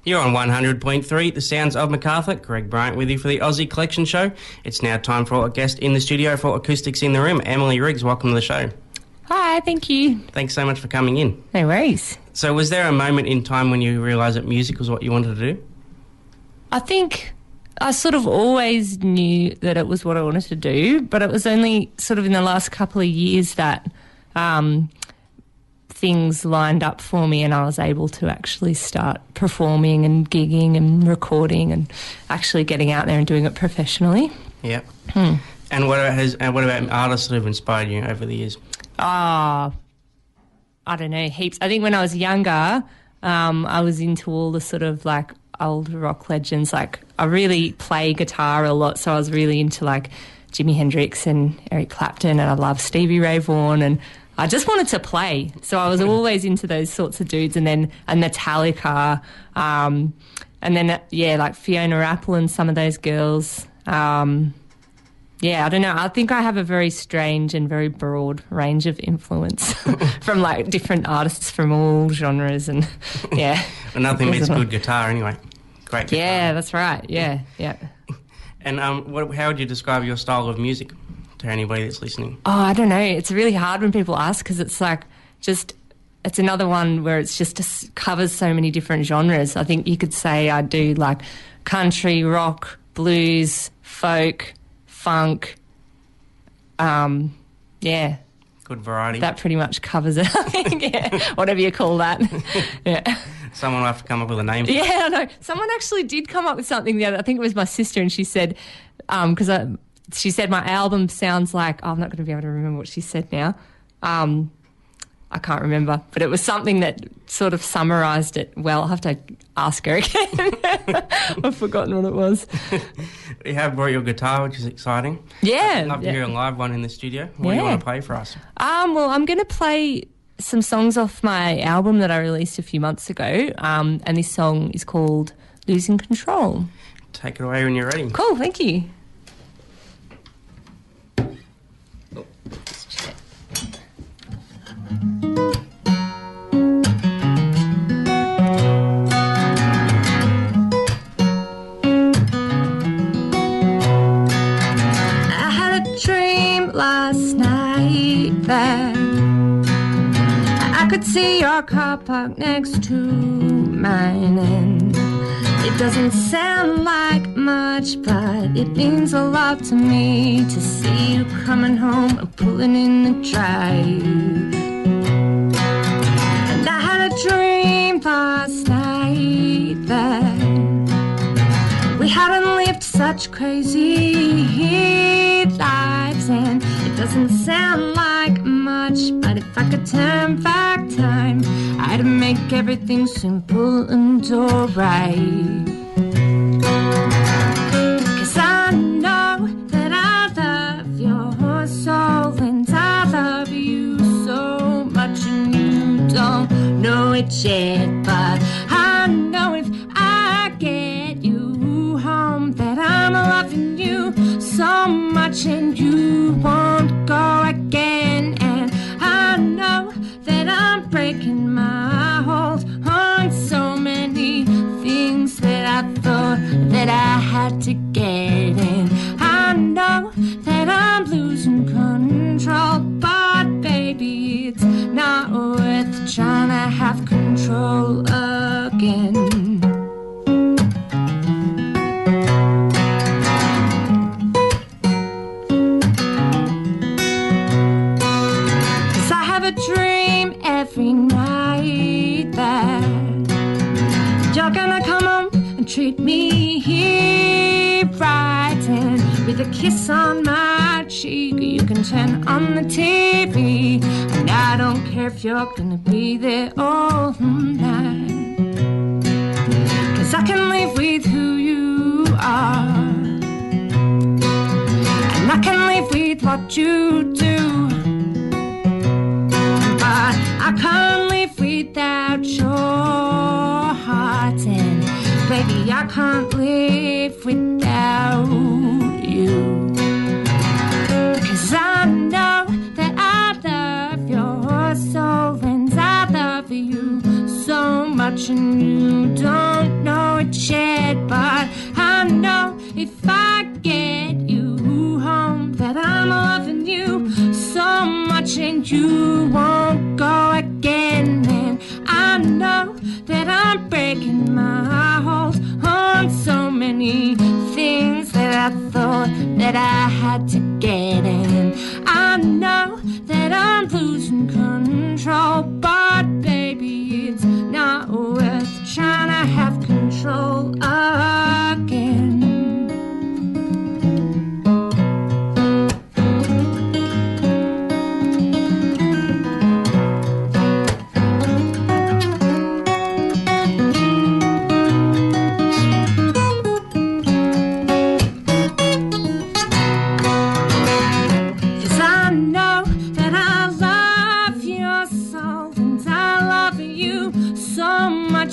You're on 100.3, the sounds of MacArthur. Greg Bryant with you for the Aussie Collection Show. It's now time for our guest in the studio for Acoustics in the Room, Emily Rigz. Welcome to the show. Hi, thank you. Thanks so much for coming in. No worries. So was there a moment in time when you realised that music was what you wanted to do? I think I sort of always knew that it was what I wanted to do, but it was only sort of in the last couple of years that things lined up for me and I was able to actually start performing and gigging and recording and actually getting out there and doing it professionally. Yeah. And what about artists that have inspired you over the years? I don't know, heaps. I think when I was younger, I was into all the sort of like old rock legends. Like I really play guitar a lot, so I was really into like Jimi Hendrix and Eric Clapton, and I love Stevie Ray Vaughan, and I just wanted to play. So I was always into those sorts of dudes, and then Metallica, and then like Fiona Apple and some of those girls. I don't know. I think I have a very strange and very broad range of influence from like different artists from all genres, and yeah. Well, nothing beats good guitar anyway. Great guitar. Yeah, that's right. Yeah. And how would you describe your style of music to anybody that's listening? Oh, I don't know. It's really hard when people ask because it's like it's another one where it's just covers so many different genres. I think you could say I do like country, rock, blues, folk, funk, yeah. Good variety. That pretty much covers it, I think, yeah. Whatever you call that. Yeah. Someone will have to come up with a name for it. Yeah, I know. Someone actually did come up with something the other, I think it was my sister, and she said, she said my album sounds like, I'm not going to be able to remember what she said now. I can't remember, but it was something that sort of summarised it well. I'll have to ask her again. I've forgotten what it was. You have brought your guitar, which is exciting. Yeah. I'd love to hear a live one in the studio. What do you want to play for us? Well, I'm going to play some songs off my album that I released a few months ago, and this song is called Losing Control. Take it away when you're ready. Cool, thank you. Last night that I could see your car parked next to mine, and it doesn't sound like much, but it means a lot to me to see you coming home and pulling in the drive. And I had a dream last night that we hadn't lived such crazy lives, and it doesn't sound like much, but if I could turn back time, I'd make everything simple and alright. 'Cause I know that I love your soul, and I love you so much, and you don't know it yet, but I know if I get you home that I'm loving you so much, and you won't go again. And I know that I'm breaking my hold on so many things that I thought that I had to get in. I know that I'm losing control, but baby, it's not worth trying to have control again. Dream every night that you're gonna come home and treat me right, and with a kiss on my cheek you can turn on the TV, and I don't care if you're gonna be there all night, 'cause I can live with who you are, and I can live with what you do. I can't live without your heart, and baby, I can't live without you. 'Cause I know that I love your soul, and I love you so much, and you don't know if I get you home that I'm loving you so much and you won't go again. And I know that I'm breaking my hold on so many things that I thought that I had to get in. I know that I'm losing control, but baby, it's not worth trying to have control again.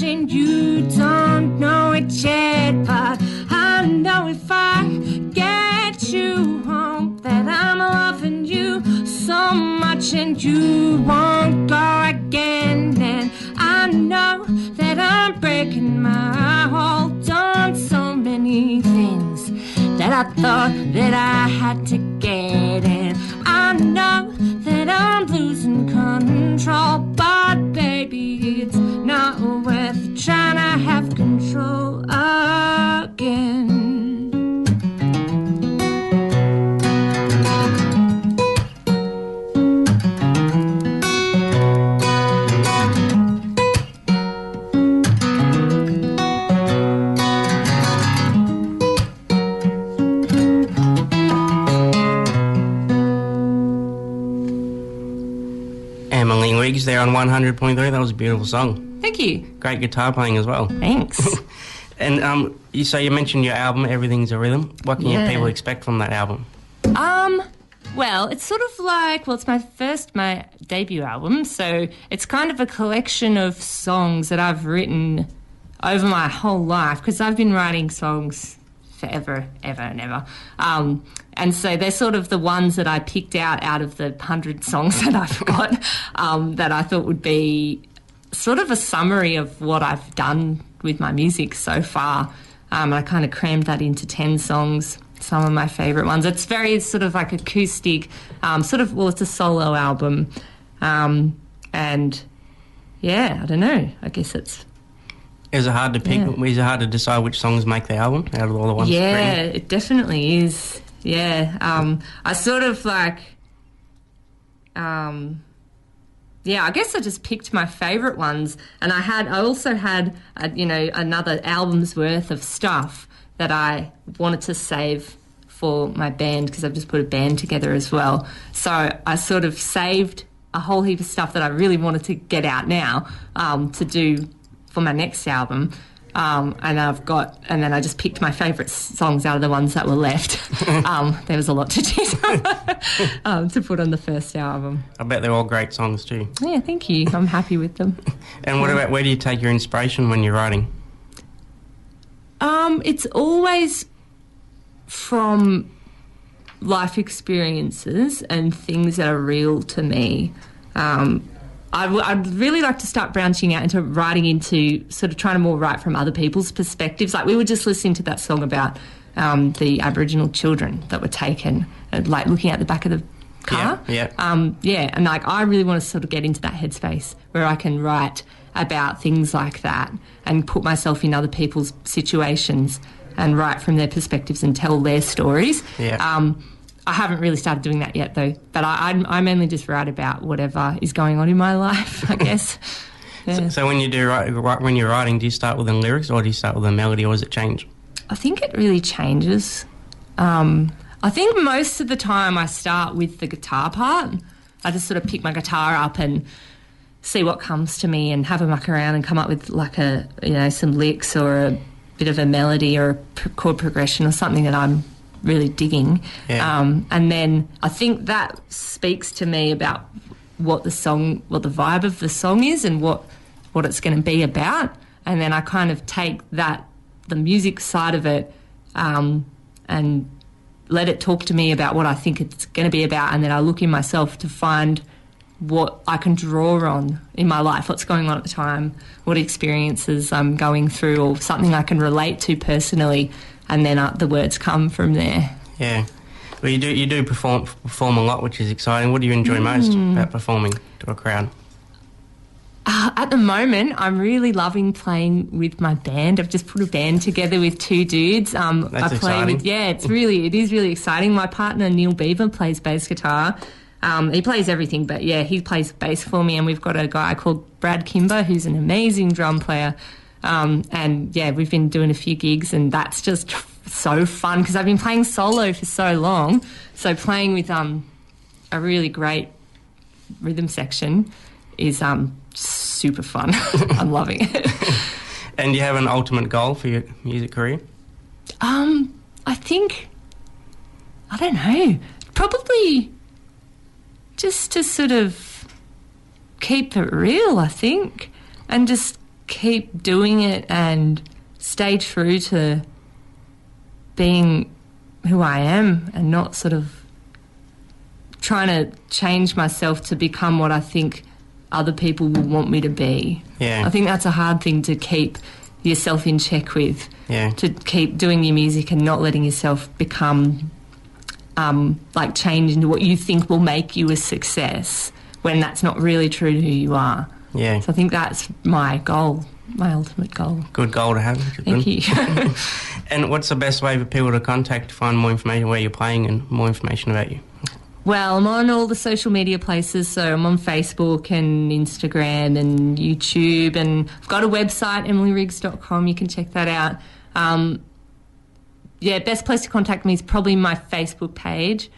And you don't know it yet, but I know if I get you home that I'm loving you so much and you won't go again. And I know that I'm breaking my hold on so many things that I thought that I had to get in. I know that I'm losing control, but baby, it's not worth trying to have control again. Emily Rigz there on 100.3. That was a beautiful song. Thank you. Great guitar playing as well. Thanks. And you mentioned your album, Everything's a Rhythm. What can people expect from that album? Well, it's sort of like, it's my debut album, so it's kind of a collection of songs that I've written over my whole life, because I've been writing songs forever, ever and ever. And so they're sort of the ones that I picked out of the 100 songs that I've got that I thought would be sort of a summary of what I've done with my music so far. I kind of crammed that into 10 songs, some of my favourite ones. It's very sort of like acoustic, it's a solo album. And, yeah, I don't know, I guess it's... Is it hard to pick? Yeah. Is it hard to decide which songs make the album out of all the ones? Yeah, it definitely is. Yeah, I sort of like... I guess I just picked my favourite ones, and I also had another album's worth of stuff that I wanted to save for my band, because I've just put a band together as well. So I sort of saved a whole heap of stuff that I really wanted to get out now to do for my next album. And then I just picked my favourite songs out of the ones that were left. There was a lot to choose to put on the first album. I bet they're all great songs too. Yeah, thank you. I'm happy with them. And what about, where do you take your inspiration when you're writing? It's always from life experiences and things that are real to me. I'd really like to start branching out into writing into sort of trying to more write from other people's perspectives. Like we were just listening to that song about the Aboriginal children that were taken, like looking at the back of the car. Yeah. And like I really want to sort of get into that headspace where I can write about things like that and put myself in other people's situations and write from their perspectives and tell their stories. Yeah. I haven't really started doing that yet, though. But I mainly just write about whatever is going on in my life, I guess. Yeah. So when you're writing, do you start with the lyrics or do you start with the melody, or does it change? I think it really changes. I think most of the time I start with the guitar part. I just sort of pick my guitar up and see what comes to me and have a muck around and come up with like some licks or a bit of a melody or a chord progression or something that I'm really digging. Yeah. And then I think that speaks to me about what the vibe of the song is and what it's going to be about. And then I kind of take the music side of it and let it talk to me about what I think it's going to be about, and then I look in myself to find what I can draw on in my life, what's going on at the time, what experiences I'm going through, or something I can relate to personally and then the words come from there. Yeah. Well, you do perform a lot, which is exciting. What do you enjoy most about performing to a crowd? At the moment, I'm really loving playing with my band. I've just put a band together with 2 dudes. That's exciting. It is really exciting. My partner Neil Beaver plays bass guitar. He plays everything, but yeah, he plays bass for me. And we've got a guy called Brad Kimber, who's an amazing drum player. And yeah, we've been doing a few gigs, and that's just so fun because I've been playing solo for so long. So playing with a really great rhythm section is super fun. I'm loving it. And do you have an ultimate goal for your music career? I think, I don't know, probably just to sort of keep it real, I think, and just keep doing it and stay true to being who I am and not sort of trying to change myself to become what I think other people will want me to be. Yeah. I think that's a hard thing to keep yourself in check with. Yeah. To keep doing your music and not letting yourself become change into what you think will make you a success when that's not really true to who you are. Yeah. So I think that's my goal, my ultimate goal. Good goal to have. Thank you. And what's the best way for people to contact to find more information where you're playing and more information about you? Well, I'm on all the social media places, so I'm on Facebook and Instagram and YouTube, and I've got a website, emilyrigz.com. You can check that out. Best place to contact me is probably my Facebook page.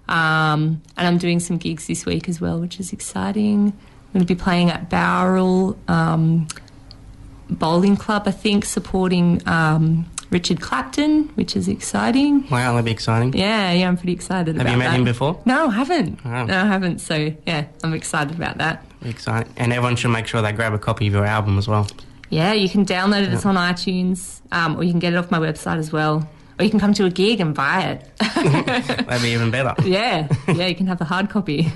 And I'm doing some gigs this week as well, which is exciting. I'm going to be playing at Bowral Bowling Club, I think, supporting Richard Clapton, which is exciting. Wow, that'd be exciting. Yeah, I'm pretty excited about that. Have you met him before? No, I haven't. Oh. No, I haven't. So, yeah, I'm excited about that. Exciting. And everyone should make sure they grab a copy of your album as well. Yeah, you can download it. It's on iTunes, or you can get it off my website as well. Or you can come to a gig and buy it. That'd be even better. Yeah, you can have the hard copy.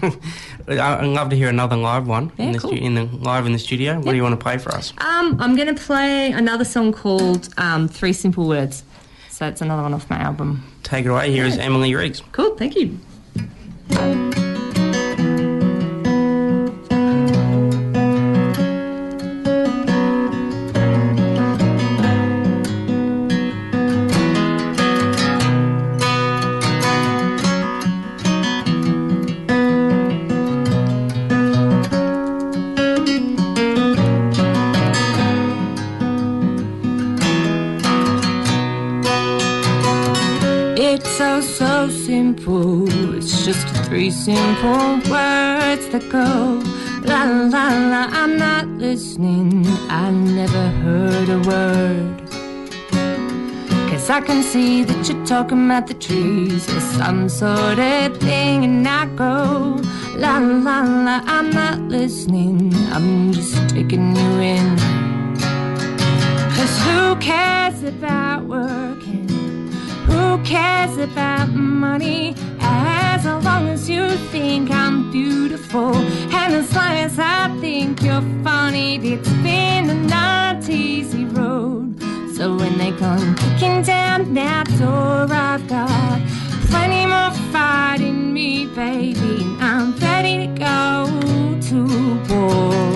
I'd love to hear another live one cool. live in the studio. What do you want to play for us? I'm going to play another song called 3 Simple Words. So it's another one off my album. Take it away. Here is Emily Rigz. Cool, thank you. So simple, it's just 3 simple words that go la la la. I'm not listening, I never heard a word, 'cause I can see that you're talking about the trees or some sort of thing, and I go la la la. I'm not listening, I'm just taking you in, 'cause who cares about working? Who cares about money? As long as you think I'm beautiful, and as long as I think you're funny. It's been a not easy road, so when they come kicking down that door, I've got plenty more fight in me, baby, and I'm ready to go to war.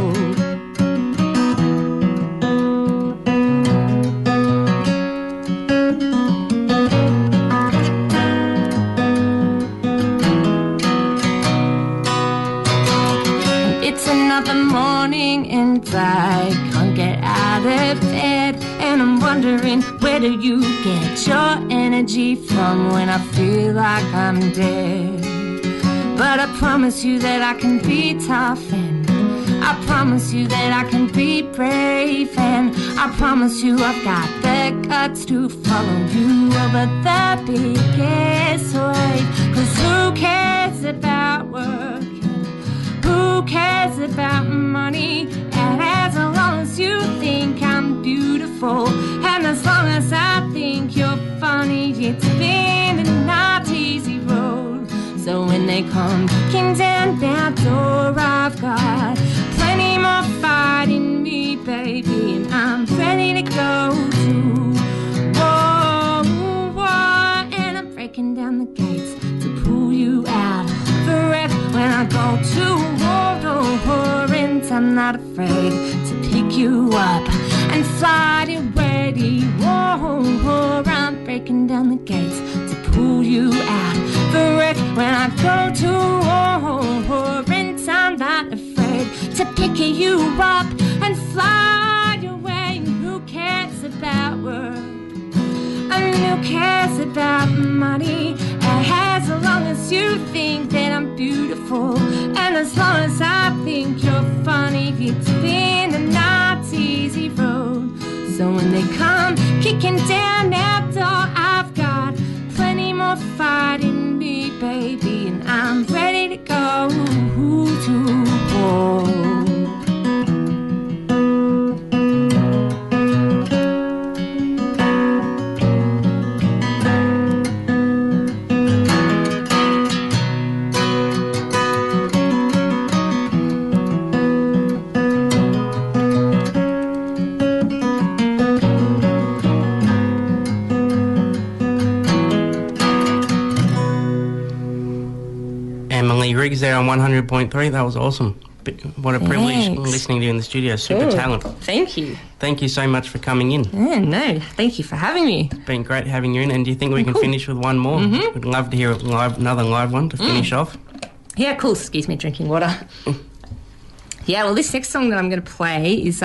And I can't get out of bed, and I'm wondering, where do you get your energy from when I feel like I'm dead? But I promise you that I can be tough, and I promise you that I can be brave, and I promise you I've got the guts to follow you over the biggest wave. 'Cause who cares about work? Who cares about money? And as long as you think I'm beautiful, and as long as I think you're funny, it's been a not easy road. So when they come kicking down that door, I've got plenty more fight in me, baby, and I'm ready to go to war. I'm not afraid to pick you up and fly to where you are. I'm breaking down the gates to pull you out for wreck when I go to war. And I'm not afraid to pick you up and fly away. Who cares about work? And who cares about money? As long as you think that I'm beautiful, and as long as I think you're funny, it's been a not easy road. So when they come kicking down that door, I've got plenty more fight in me, baby, and I'm ready to go to war. Rigz there on 100.3. That was awesome. What a privilege listening to you in the studio. Super talent. Thank you. Thank you so much for coming in. Yeah, no, thank you for having me. Been great having you in. And do you think we can finish with one more? Mm-hmm. We'd love to hear another live one to finish off. Yeah, cool. Excuse me, drinking water. Yeah, well, this next song that I'm going to play is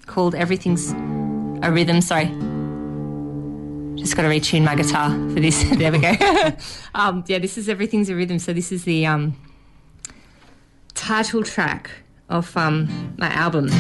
called Everything's a Rhythm. Sorry. Just got to retune my guitar for this. There we go. Yeah, this is Everything's a Rhythm. So this is the title track of my album.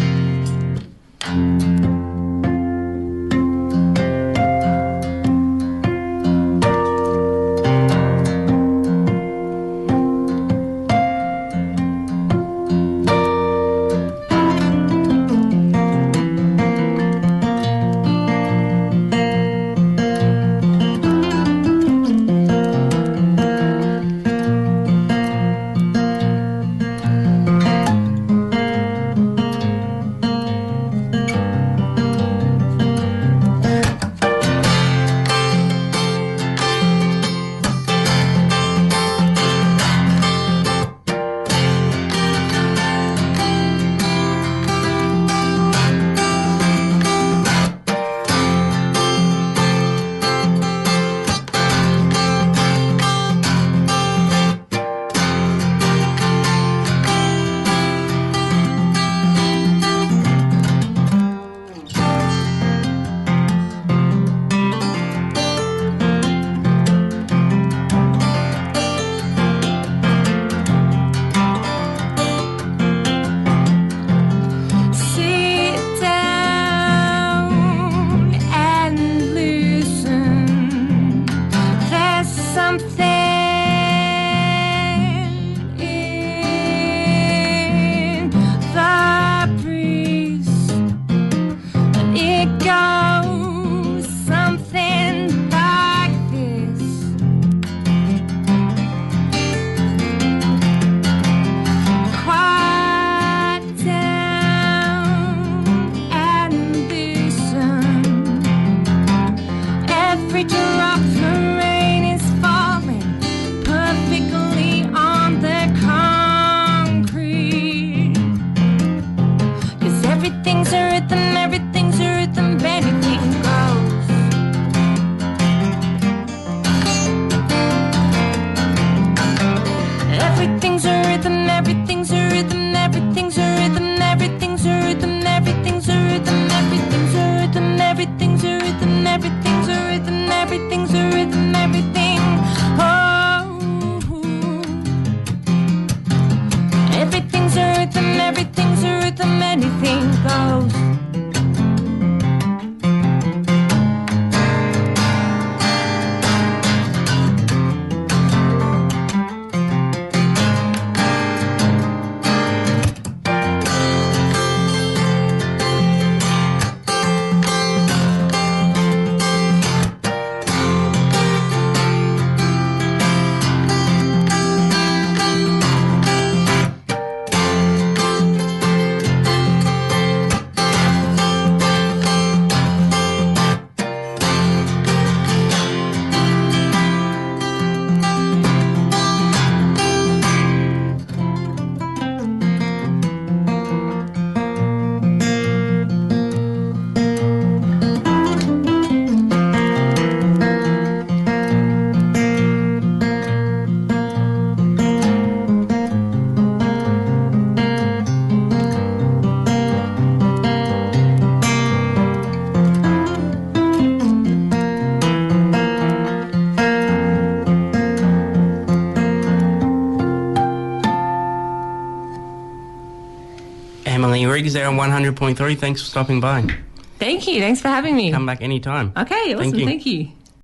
Emily Rigz there on 100.3. Thanks for stopping by. Thank you. Thanks for having me. Come back anytime. Okay, awesome. Thank you. Thank you.